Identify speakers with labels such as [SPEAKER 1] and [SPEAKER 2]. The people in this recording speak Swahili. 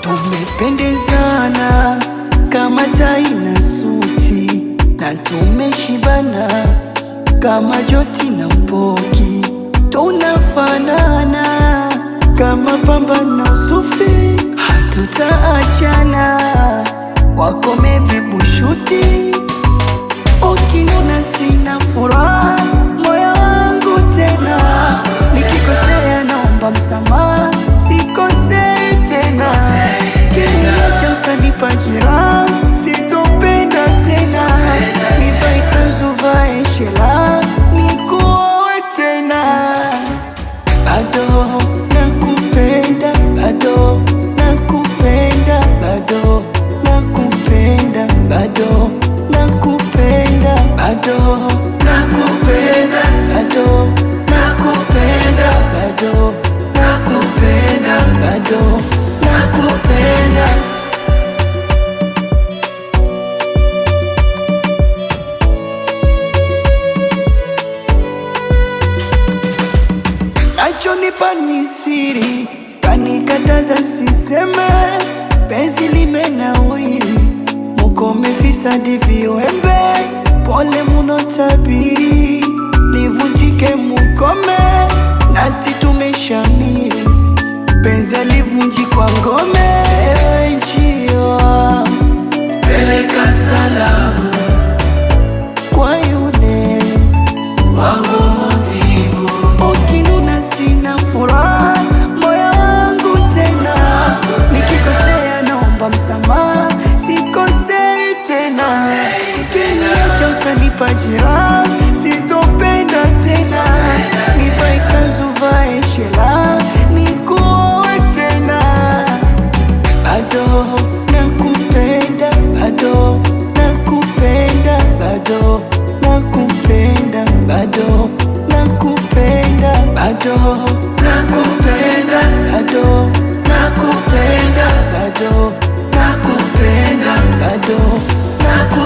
[SPEAKER 1] Tumependezana kama tai na suti, na tumeshibana kama Joti na Mpoki. Tunafanana kama pamba na sufi, hatutaachana, wakome vibushuti. Ukinona sina furaha moyo wangu tena, nikikosea naomba msamaha, sikosei tena. Kiniacha utanipa jeraha, sitopenda tena. Nivae kanzu vae shela, nikuoe tena. Bado nakupenda, bado nakupenda, bado nakupenda, bado nakupenda, bado nakupenda, bado nakupenda, bado nakupenda, bado nakupenda. Achonipa ni siri, kanikataza siseme. Penzi limenawiri, mukome fisadi viwembe. Pole muno tabiri, livunjike mukome. Nasi tumeshamiri, penzi livunji kwa ngome. Ewe njiwa, peleka salamu kwa yule wangu muhibu. Ukinuna sina furaha moyo wangu tena, nikikosea naomba msamaha, sikosei tena. Kiniacha utanipa jeraha, sitopenda tena. Nivae kanzu vae shela, nikuoe tena. Bado nakupenda, bado nakupenda, bado nakupenda, bado nakupenda, bado nakupenda, bado nakupenda, bado nakupenda, bado nakupenda.